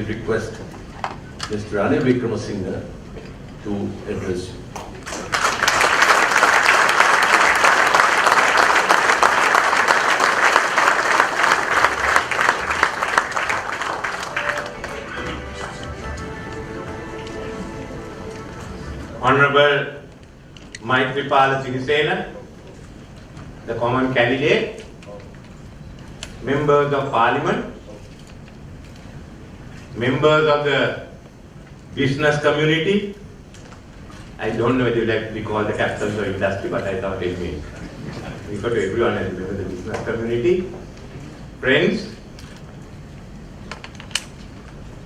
request Mr. Ranil Wickramasinghe to address you. Honorable Pulasthi, the common candidate, members of parliament, members of the business community. I don't know whether you like to be called the captains of industry, but I thought it means we go to everyone as members of the business community, friends,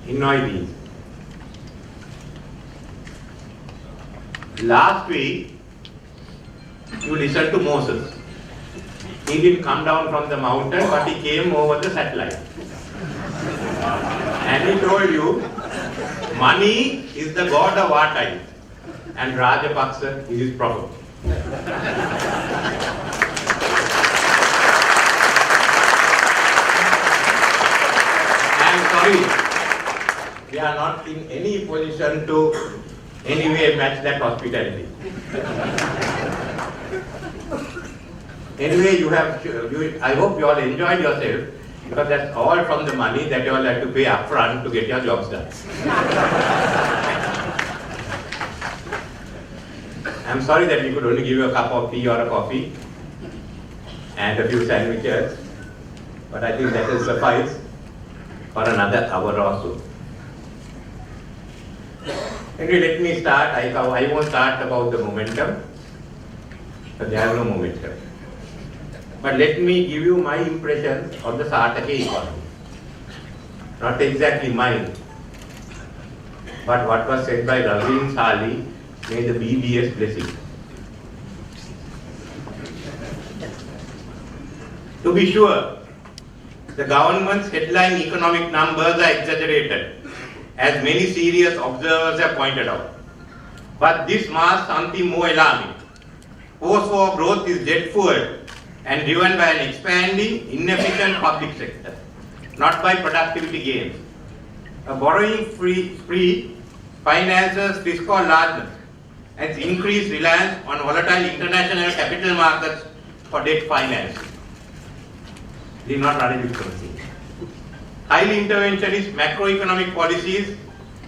invitees. Last week, you listened to Moses. He didn't come down from the mountain, but he came over the satellite. And he told you, money is the god of our time, and Rajapaksa is his prophet. I am sorry, we are not in any position to anyway match that hospitality. Anyway, I hope you all enjoyed yourself, because that's all from the money that you all have to pay upfront to get your jobs done. I'm sorry that we could only give you a cup of tea or a coffee and a few sandwiches, but I think that will suffice for another hour or so. Anyway, let me start. I won't start about the momentum, but there is no momentum. But let me give you my impression of the Sartake economy. Not exactly mine, but what was said by Ravin Sali, may the BBS bless it. To be sure, the government's headline economic numbers are exaggerated, as many serious observers have pointed out. But this masks something more alarming. Post-war growth is jet-fueled and driven by an expanding, inefficient public sector, not by productivity gains. A borrowing spree finances fiscal largeness and increased reliance on volatile international capital markets for debt financing. This is not Ranil Wickramasinghe. Highly interventionist macroeconomic policies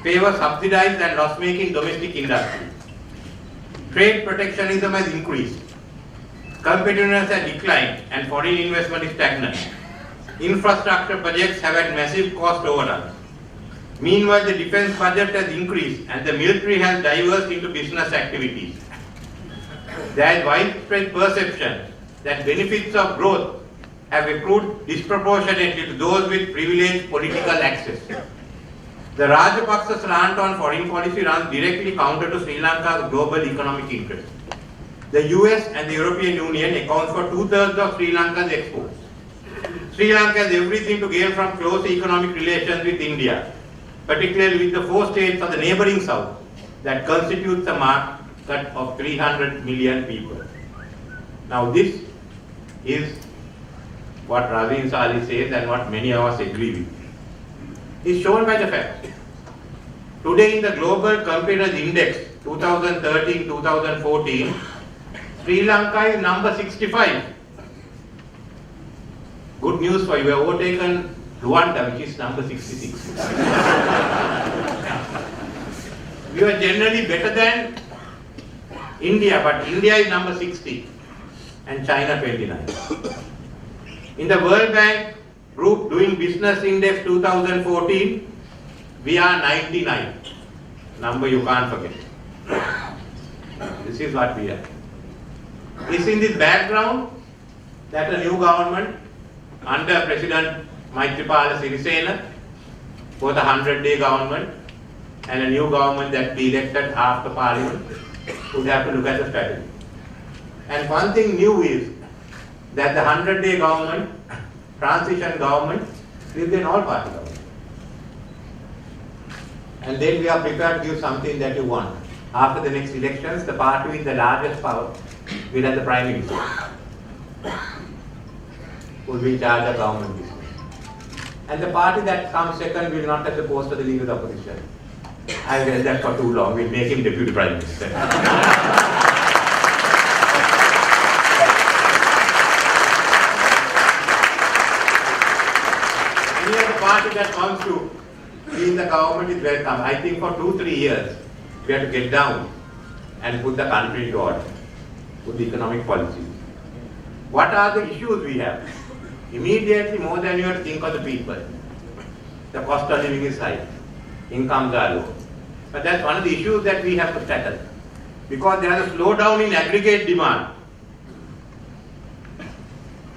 favor subsidized and loss-making domestic industry. Trade protectionism has increased. Competitiveness has declined and foreign investment is stagnant. Infrastructure projects have had massive cost overruns. Meanwhile, the defense budget has increased and the military has diverged into business activities. There is widespread perception that benefits of growth have accrued disproportionately to those with privileged political access. The Rajapaksa slant on foreign policy runs directly counter to Sri Lanka's global economic interests. The US and the European Union accounts for 2/3 of Sri Lanka's exports. Sri Lanka has everything to gain from close economic relations with India, particularly with the 4 states of the neighboring south that constitutes a market of 300 million people. Now this is what Ravin Sali says and what many of us agree with. Is shown by the fact. Today in the Global Competitiveness Index 2013-2014, Sri Lanka is number 65. Good news for you, we have overtaken Rwanda, which is number 66. We are generally better than India, but India is number 60 and China 29. In the World Bank Group Doing Business Index 2014, we are 99. Number you can't forget. This is what we are. It's in this background that a new government under President Maithripala Sirisena, both a 100-day government and a new government that we elected after Parliament, would have to look at the strategy. And one thing new is that the 100-day government, transition government, will be an all-party government. And then we are prepared to give something that you want. After the next elections, the party with the largest power will have the Prime Minister, who will be in charge of government business. And the party that comes second will not have the post of the leader of the opposition. I've held that for too long. We'll make him deputy prime minister. Any other party that wants to be in the government is welcome. I think for 2-3 years, we have to get down and put the country into order, put the economic policy. What are the issues we have? Immediately, more than you have to think of the people. The cost of living is high, incomes are low. But that's one of the issues that we have to tackle. Because there is a slowdown in aggregate demand.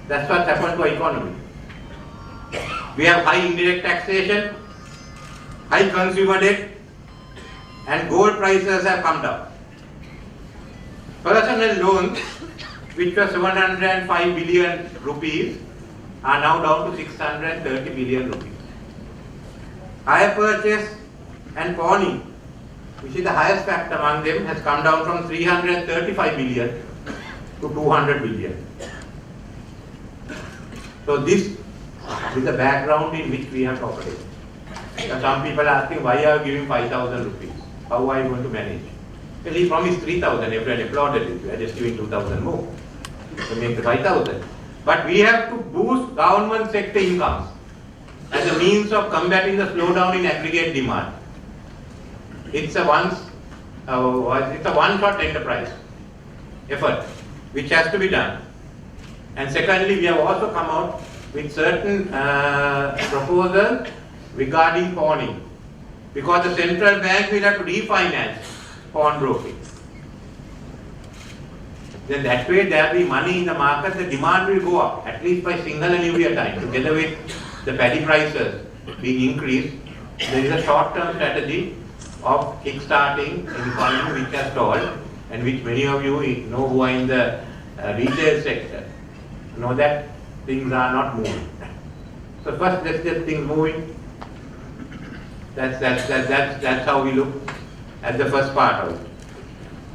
That's what happened to our economy. We have high indirect taxation, high consumer debt, and gold prices have come down. Personal loans, which were 705 billion rupees, are now down to 630 billion rupees. Hire purchase and pawning, which is the highest factor among them, has come down from 335 billion to 200 billion. So this is the background in which we have to operate. Now some people are asking, why are you giving 5,000 rupees? How are you going to manage? Well, he promised 3,000, everyone applauded it. We are just giving 2,000 more to make the 5,000. But we have to boost government sector incomes as a means of combating the slowdown in aggregate demand. It's a one-shot enterprise effort which has to be done. And secondly, we have also come out with certain proposals regarding pawning, because the central bank will have to refinance pawnbroking. Then that way there will be money in the market, the demand will go up, at least by single and New Year time, together with the paddy prices being increased. There is a short-term strategy of kick-starting an economy which has stalled, and which many of you know who are in the retail sector know that things are not moving. So first let's get things moving. That's how we look at the first part of it.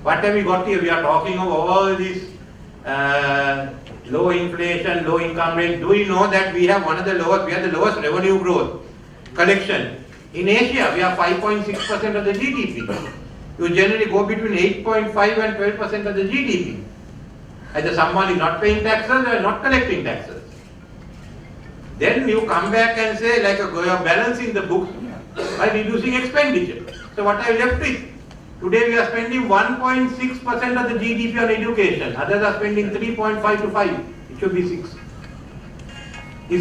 What have we got here? We are talking of all these low inflation, low income rate. Do you know that we have the lowest revenue growth collection in Asia? We are 5.6% of the GDP. You generally go between 8.5 and 12% of the GDP. Either someone is not paying taxes or not collecting taxes. Then you come back and say, like, you are balancing the books by reducing expenditure. So what I left with? Today we are spending 1.6% of the GDP on education. Others are spending 3.5 to 5. It should be 6.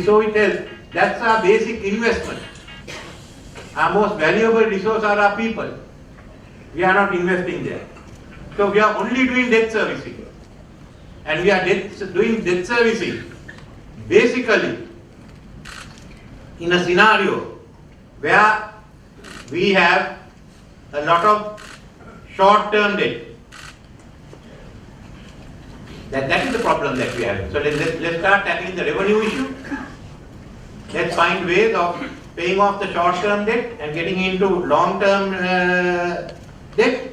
So it is. That's our basic investment. Our most valuable resource are our people. We are not investing there. So we are only doing debt servicing. And we are doing debt servicing basically in a scenario where we have a lot of short-term debt. That is the problem that we have. So let's start tackling the revenue issue. Let's find ways of paying off the short-term debt and getting into long-term debt,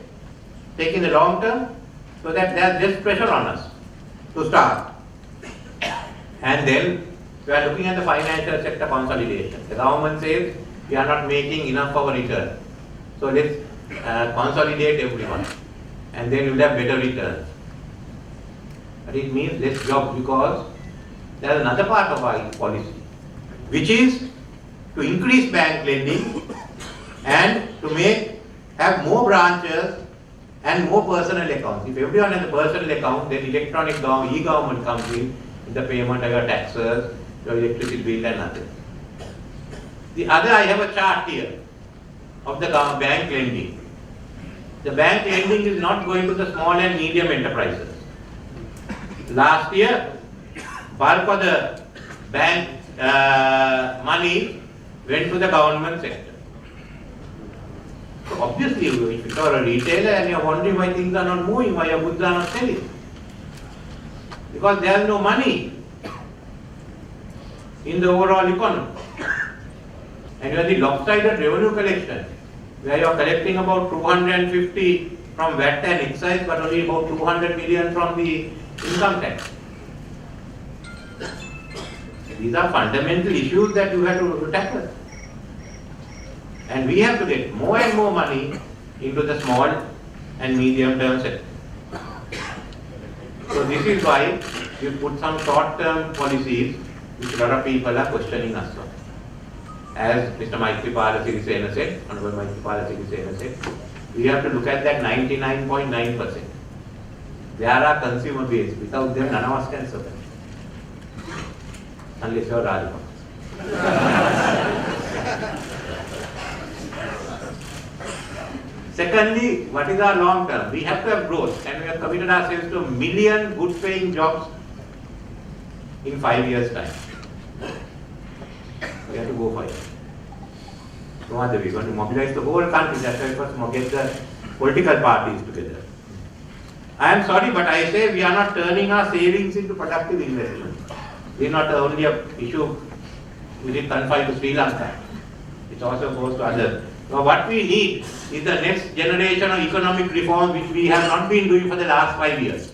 taking the long-term, so that there's less pressure on us to start. And then we are looking at the financial sector consolidation. The government says we are not making enough of a return. So let's consolidate everyone, and then we'll have better returns. But it means less jobs, because there is another part of our policy, which is to increase bank lending and to have more branches and more personal accounts. If everyone has a personal account, then electronic e-government comes in the payment of your taxes, your electricity bill and others. The other, I have a chart here of the bank lending. The bank lending is not going to the small and medium enterprises. Last year, bulk of the bank money went to the government sector. So obviously, if you are a retailer and you are wondering why things are not moving, why your goods are not selling, because there is no money in the overall economy. And you have the lopsided revenue collection, where you are collecting about 250 from VAT and excise, but only about 200 million from the income tax. These are fundamental issues that you have to tackle. And we have to get more and more money into the small and medium term sector. So this is why we put some short-term policies which a lot of people are questioning us on. As Mr. Pulasthi said, Honorable Pulasthi said, we have to look at that 99.9%. They are our consumer base. Without them, none of us can survive. Unless you are Rajma. Secondly, what is our long term? We have to have growth, and we have committed ourselves to 1 million good paying jobs in 5 years' time. We have to go for it. No other way. We want to mobilize the whole country. That's why we first get the political parties together. I am sorry, but I say we are not turning our savings into productive investment. It is not only an issue which is confined to Sri Lanka. It also goes to others. Now what we need is the next generation of economic reform which we have not been doing for the last 5 years.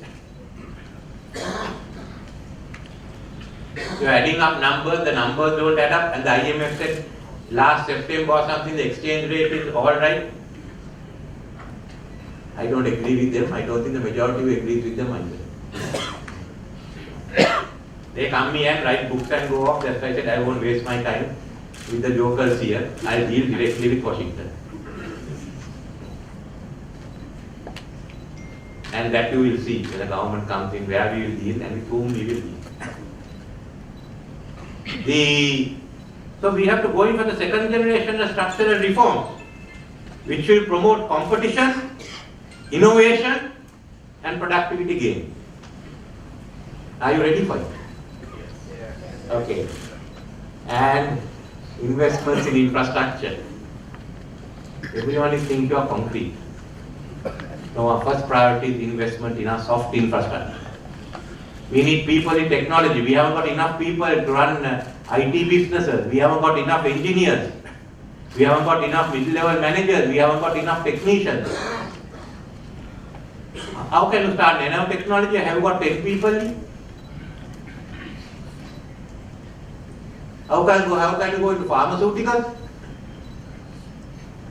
You are adding up numbers, the numbers don't add up, and the IMF said last September or something the exchange rate is all right. I don't agree with them. I don't think the majority agrees with them either. They come here and write books and go off. That's why I said I won't waste my time with the jokers here. I'll deal directly with Washington. And that you will see when the government comes in, where we will deal and with whom we will deal. So we have to go in for the second generation of structural reforms, which will promote competition, innovation and productivity gain. Are you ready for it? Yes. Okay. And investments in infrastructure. Everyone is thinking of concrete. Now our first priority is investment in our soft infrastructure. We need people in technology. We haven't got enough people to run IT businesses. We haven't got enough engineers. We haven't got enough mid-level managers. We haven't got enough technicians. How can you start nanotechnology? Have you got 10 people? How can you go into pharmaceuticals?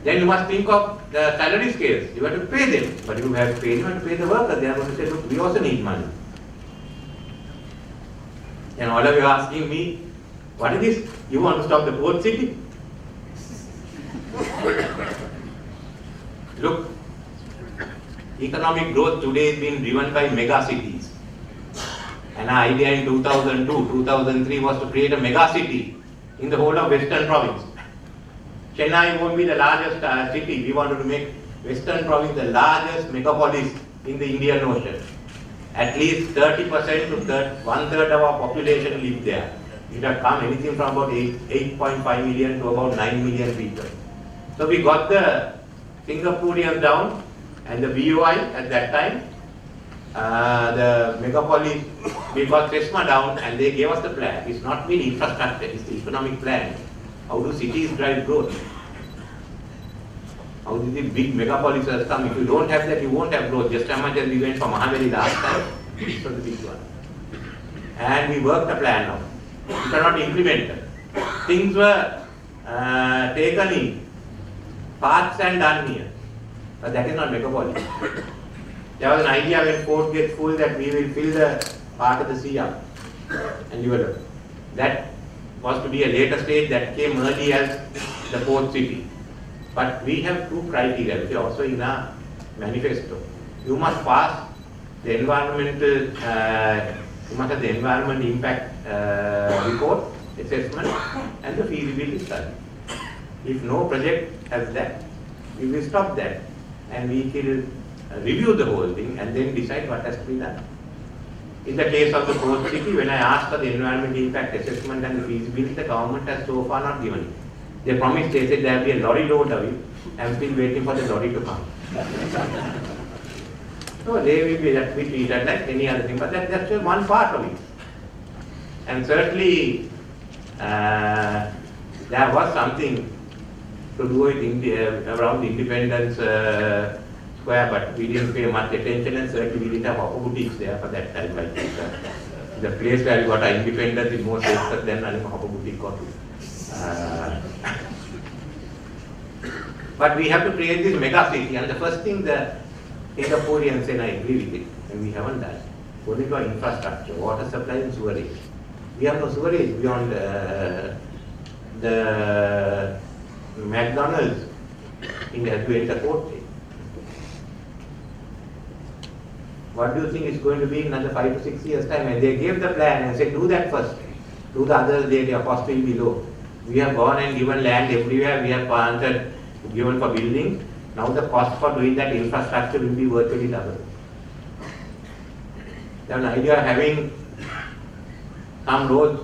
Then you must think of the salary scales. You have to pay them. But if you have to pay them, you have to pay the workers. They are going to say, look, we also need money. And all of you are asking me, what is this? You want to stop the port city? Look, economic growth today is being driven by mega cities. And our idea in 2002, 2003 was to create a mega city in the whole of Western province. Chennai won't be the largest city. We wanted to make Western province the largest megapolis in the Indian Ocean. At least 30% to one-third of our population live there. It had come anything from about 8.5 million to about 9 million people. So we got the Singaporeans down and the BOI at that time, the megapolis, we got CESMA down and they gave us the plan. It's not really infrastructure, it's the economic plan. How do cities drive growth? How do the big megapolises come? If you don't have that, you won't have growth. Just as much as we went for Mahaveli last time, this was the big one. And we worked a plan now. It was not implemented. Things were taken in parts and done here. But that is not megapolis. There was an idea when port gets full that we will fill the part of the sea up and develop. That was to be a later stage that came early as the port city. But we have two criteria, which are also in our manifesto. You must pass the environmental, you must have the environment impact report, assessment, and the feasibility study. If no project has that, we will stop that and we will review the whole thing and then decide what has to be done. In the case of the port city, when I asked for the environmental impact assessment and the feasibility, the government has so far not given it. They promised, they said there will be a lorry load of it. I am still waiting for the lorry to come. So they will be treated like any other thing, but that's just one part of it. And certainly there was something to do with around Independence Square, but we didn't pay much attention and certainly we didn't have boutiques there for that time. Like the place where we got our independence is more safer than running a hopper boutique or two. But we have to create this mega city, and the first thing the Singaporeans say, and I agree with it, and we haven't done, only for infrastructure, water supply and sewerage. We have no sewerage beyond the McDonald's in the Adventure Court. What do you think is going to be in another 5 to 6 years' time? And they gave the plan and said, do that first. Do the others later, cost will be low. We have gone and given land everywhere, we have planted, given for building. Now the cost for doing that infrastructure will be virtually double. They have an idea of having some roads,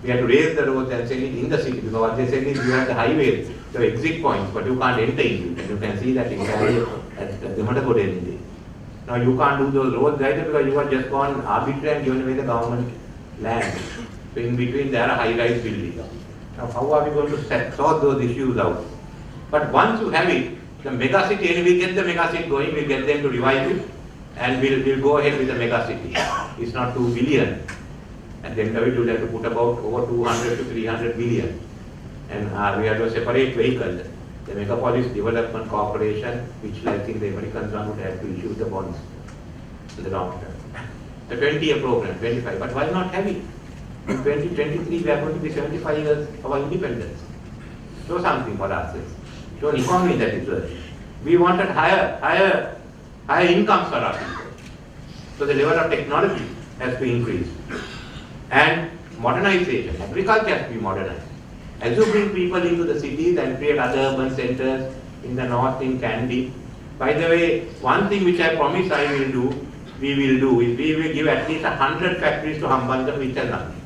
we have to raise the roads and send it in the city, because what they said is you have the highways, the exit points, but you can't enter into it. You can see that entirely at the Matagode. Now you can't do those roads either because you have just gone arbitrary and given away the government land. So in between there are high-rise buildings. Now how are we going to sort those issues out? But once you have it, the mega city, and we get the mega city going, we'll get them to revise it, and we'll go ahead with the mega city. It's not 2 billion. At the end of it, you'll have to put about over 200 to 300 billion. And we have to separate vehicles. The Megapolis Development Corporation, which I think the Americans would have to issue the bonds in the long term. The 20-year program, 25, but why not have it? In 2023, we are going to be 75 years of our independence. Show something for ourselves. Show an economy that is working. We wanted higher incomes for our people. So the level of technology has to increase. And modernization, agriculture has to be modernized. As you bring people into the cities and create other urban centers in the north, in Kandy. By the way, one thing which I promise we will do is we will give at least 100 factories to Hambantota, which are nothing.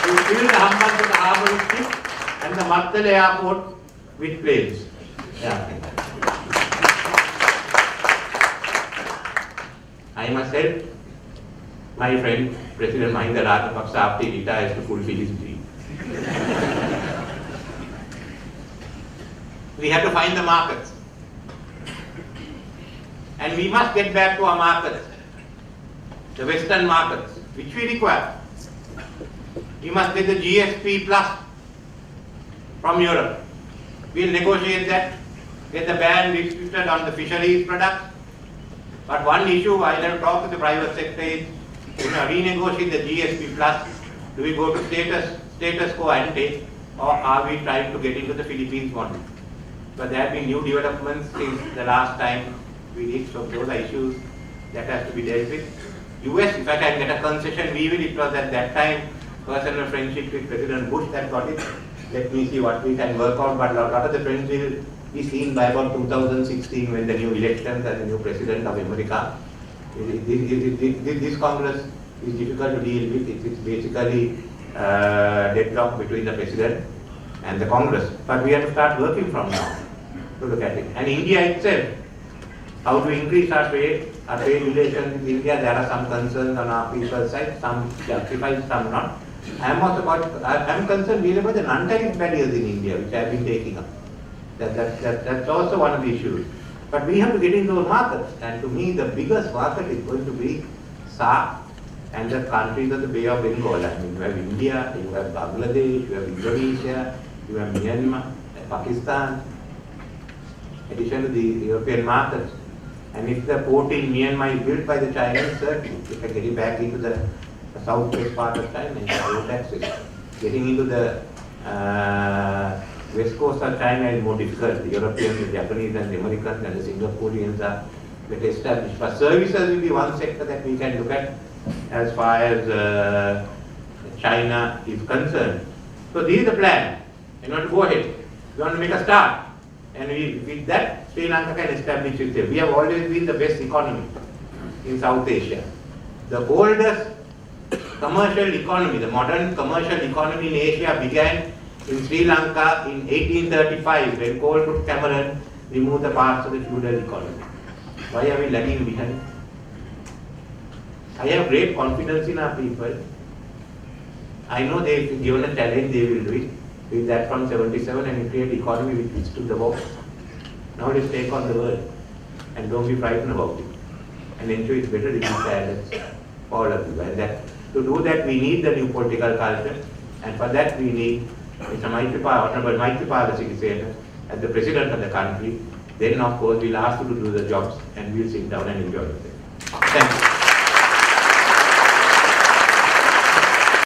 We fill the Hambantota harbour with ships and the Mattala airport with planes. Yeah. I must help my friend President Mahinda Rajapaksa after he retires to fulfill his dream. We have to find the markets. And we must get back to our markets, the Western markets, which we require. We must get the GSP plus from Europe. We'll negotiate that, get the ban lifted on the fisheries products. But one issue I have talked to the private sector is, renegotiate the GSP plus. Do we go to status quo ante, or are we trying to get into the Philippines model? But there have been new developments since the last time we did, so those are issues that have to be dealt with. US, if I can get a concession, we will. It was at that time personal friendship with President Bush that got it. Let me see what we can work on, but a lot of the friends will be seen by about 2016 when the new elections and the new president of America. This Congress is difficult to deal with. It's basically deadlock between the president and the Congress. But we have to start working from now to look at it. And India itself, how to increase our trade relations with India. There are some concerns on our people's side, some justified, some not. I'm concerned really about the non-tariff barriers in India, which I have been taking up. That's also one of the issues. But we have to get into those markets, and to me the biggest market is going to be SAARC and the countries of the Bay of Bengal. I mean, you have India, you have Bangladesh, you have Indonesia, you have Myanmar, Pakistan, in addition to the European markets. And if the port in Myanmar is built by the Chinese, certainly, if I get it back into the southwest part of China, road access, getting into the west coast of China is more difficult. The Europeans, the Japanese and the Americans and the Singaporeans are better established. But services will be one sector that we can look at as far as China is concerned. So this is the plan. You want to go ahead. We want to make a start. And with that, Sri Lanka can establish itself. We have always been the best economy in South Asia. The oldest commercial economy, the modern commercial economy in Asia began in Sri Lanka in 1835 when Cole Cameron removed the parts of the feudal economy. Why are we lagging behind? I have great confidence in our people. I know they, if given a challenge, they will do it. With that from 77 and create economy which stood the box. Now let's take on the world. and don't be frightened about it. And ensure it's better living standards for all of you. And that, to do that, we need the new political culture, and for that we need Mr. Honorable Maithripala Sirisena as the President of the country. Then, of course, we'll ask you to do the jobs, and we'll sit down and enjoy it. Thank you.